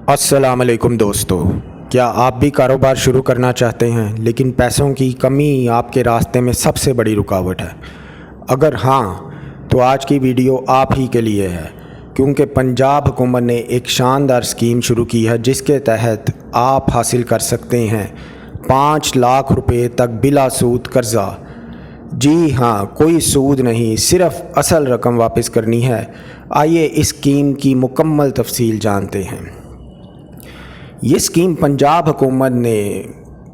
अस्सलाम वालेकुम दोस्तों, क्या आप भी कारोबार शुरू करना चाहते हैं लेकिन पैसों की कमी आपके रास्ते में सबसे बड़ी रुकावट है? अगर हाँ, तो आज की वीडियो आप ही के लिए है, क्योंकि पंजाब हुकूमत ने एक शानदार स्कीम शुरू की है जिसके तहत आप हासिल कर सकते हैं 5 लाख रुपए तक बिला सूद कर्ज़ा। जी हाँ, कोई सूद नहीं, सिर्फ असल रकम वापस करनी है। आइए इस स्कीम की मुकम्मल तफसील जानते हैं। ये स्कीम पंजाब हुकूमत ने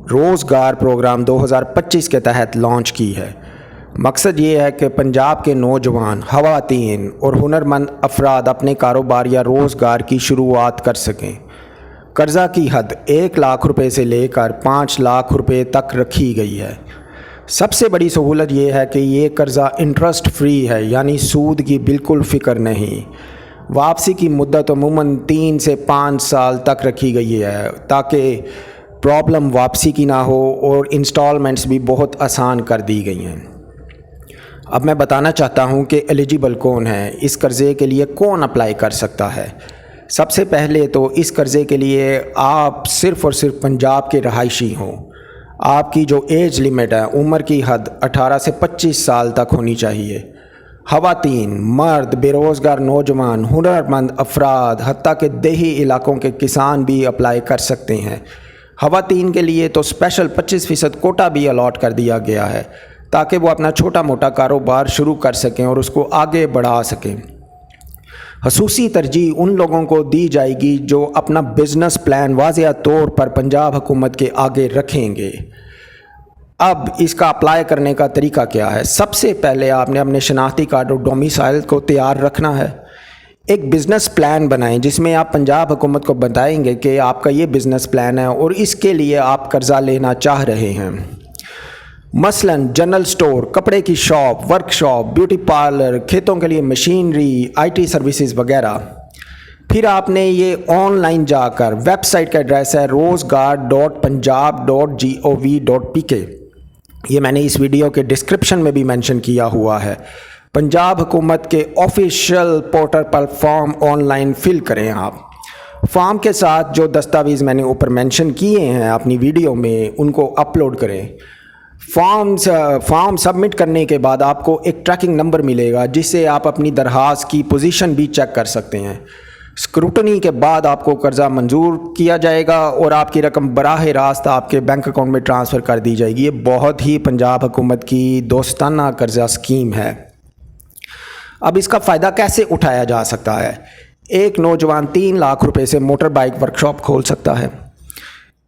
रोज़गार प्रोग्राम 2025 के तहत लॉन्च की है। मकसद ये है कि पंजाब के नौजवान, ख़वातीन और हुनरमंद अफराद अपने कारोबार या रोज़गार की शुरुआत कर सकें। कर्ज़ा की हद 1 लाख रुपए से लेकर 5 लाख रुपए तक रखी गई है। सबसे बड़ी सहूलत ये है कि ये कर्ज़ा इंटरेस्ट फ्री है, यानी सूद की बिल्कुल फ़िक्र नहीं। वापसी की मुद्दत अमूमन 3 से 5 साल तक रखी गई है ताकि प्रॉब्लम वापसी की ना हो, और इंस्टॉलमेंट्स भी बहुत आसान कर दी गई हैं। अब मैं बताना चाहता हूं कि एलिजिबल कौन है, इस कर्ज़े के लिए कौन अप्लाई कर सकता है। सबसे पहले तो इस कर्ज़े के लिए आप सिर्फ़ और सिर्फ पंजाब के रहायशी हों। आपकी जो एज लिमिट है, उम्र की हद 18 से 25 साल तक होनी चाहिए। ख़वातीन, मर्द, बेरोज़गार नौजवान, हुनरमंद अफराद, हत्ता के देही इलाकों के किसान भी अप्लाई कर सकते हैं। ख़वातीन के लिए तो स्पेशल 25% कोटा भी अलॉट कर दिया गया है ताकि वो अपना छोटा मोटा कारोबार शुरू कर सकें और उसको आगे बढ़ा सकें। ख़ुसूसी तरजीह उन लोगों को दी जाएगी जो अपना बिज़नेस प्लान वाज़ेह तौर पर पंजाब हुकूमत के आगे रखेंगे। अब इसका अप्लाई करने का तरीका क्या है? सबसे पहले आपने अपने शनाख्ती कार्ड और डोमिसाइल को तैयार रखना है। एक बिज़नेस प्लान बनाएं जिसमें आप पंजाब हुकूमत को बताएंगे कि आपका ये बिज़नेस प्लान है और इसके लिए आप कर्ज़ा लेना चाह रहे हैं। मसलन जनरल स्टोर, कपड़े की शॉप, वर्कशॉप, ब्यूटी पार्लर, खेतों के लिए मशीनरी, IT सर्विसेज वगैरह। फिर आपने ये ऑनलाइन जाकर, वेबसाइट का एड्रेस है rozgar.punjab.gov.pk, ये मैंने इस वीडियो के डिस्क्रिप्शन में भी मेंशन किया हुआ है। पंजाब हुकूमत के ऑफिशियल पोर्टल पर फॉर्म ऑनलाइन फिल करें। आप फॉर्म के साथ जो दस्तावेज़ मैंने ऊपर मेंशन किए हैं अपनी वीडियो में, उनको अपलोड करें। फॉर्म सबमिट करने के बाद आपको एक ट्रैकिंग नंबर मिलेगा जिससे आप अपनी दरख्वास्त की पोजीशन भी चेक कर सकते हैं। स्क्रूटनी के बाद आपको कर्ज़ा मंजूर किया जाएगा और आपकी रकम बराह रास्त आपके बैंक अकाउंट में ट्रांसफ़र कर दी जाएगी। ये बहुत ही पंजाब हुकूमत की दोस्ताना कर्ज़ा स्कीम है। अब इसका फ़ायदा कैसे उठाया जा सकता है? एक नौजवान 3 लाख रुपए से मोटर बाइक वर्कशॉप खोल सकता है।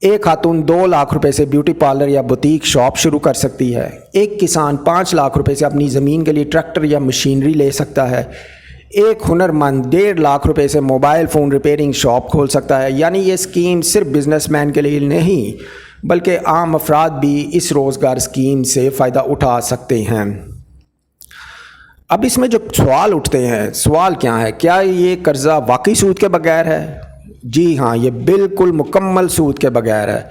एक खातून 2 लाख रुपए से ब्यूटी पार्लर या बुटीक शॉप शुरू कर सकती है। एक किसान 5 लाख रुपए से अपनी ज़मीन के लिए ट्रैक्टर या मशीनरी ले सकता है। एक हुनरमंद 1.5 लाख रुपए से मोबाइल फ़ोन रिपेयरिंग शॉप खोल सकता है। यानी ये स्कीम सिर्फ बिजनेसमैन के लिए नहीं, बल्कि आम अफराद भी इस रोज़गार स्कीम से फ़ायदा उठा सकते हैं। अब इसमें जो सवाल उठते हैं, सवाल क्या है? क्या ये कर्ज़ा वाकई सूद के बगैर है? जी हाँ, ये बिल्कुल मुकम्मल सूद के बगैर है।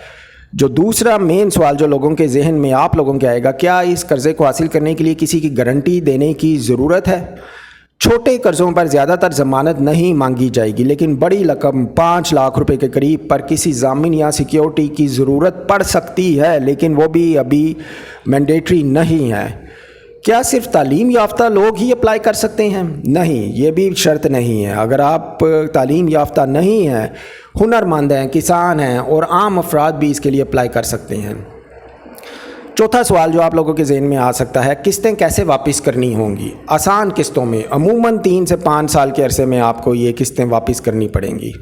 जो दूसरा मेन सवाल जो लोगों के जहन में, आप लोगों के आएगा, क्या इस कर्ज़े को हासिल करने के लिए किसी की गारंटी देने की ज़रूरत है? छोटे कर्ज़ों पर ज़्यादातर ज़मानत नहीं मांगी जाएगी, लेकिन बड़ी रकम 5 लाख रुपए के करीब पर किसी ज़ामिन या सिक्योरिटी की ज़रूरत पड़ सकती है, लेकिन वो भी अभी मैंडेटरी नहीं है। क्या सिर्फ तालीम याफ्ता लोग ही अप्लाई कर सकते हैं? नहीं, ये भी शर्त नहीं है। अगर आप तालीम याफ्ता नहीं हैं, हुनरमंद हैं, किसान हैं और आम अफराद भी इसके लिए अप्लाई कर सकते हैं। चौथा सवाल जो आप लोगों के ज़हन में आ सकता है, किस्तें कैसे वापस करनी होंगी? आसान किस्तों में, अमूमन 3 से 5 साल के अरसे में आपको ये किस्तें वापस करनी पड़ेंगी।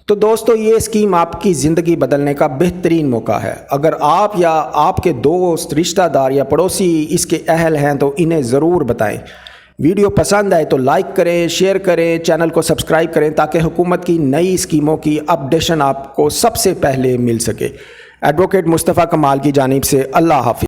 तो दोस्तों, ये स्कीम आपकी ज़िंदगी बदलने का बेहतरीन मौका है। अगर आप या आपके दोस्त, रिश्तेदार या पड़ोसी इसके अहल हैं तो इन्हें ज़रूर बताएं। वीडियो पसंद आए तो लाइक करें, शेयर करें, चैनल को सब्सक्राइब करें ताकि हुकूमत की नई स्कीमों की अपडेशन आपको सबसे पहले मिल सके। एडवोकेट मुस्तफ़ा कमाल की जानिब से अल्लाह हाफ़िज़।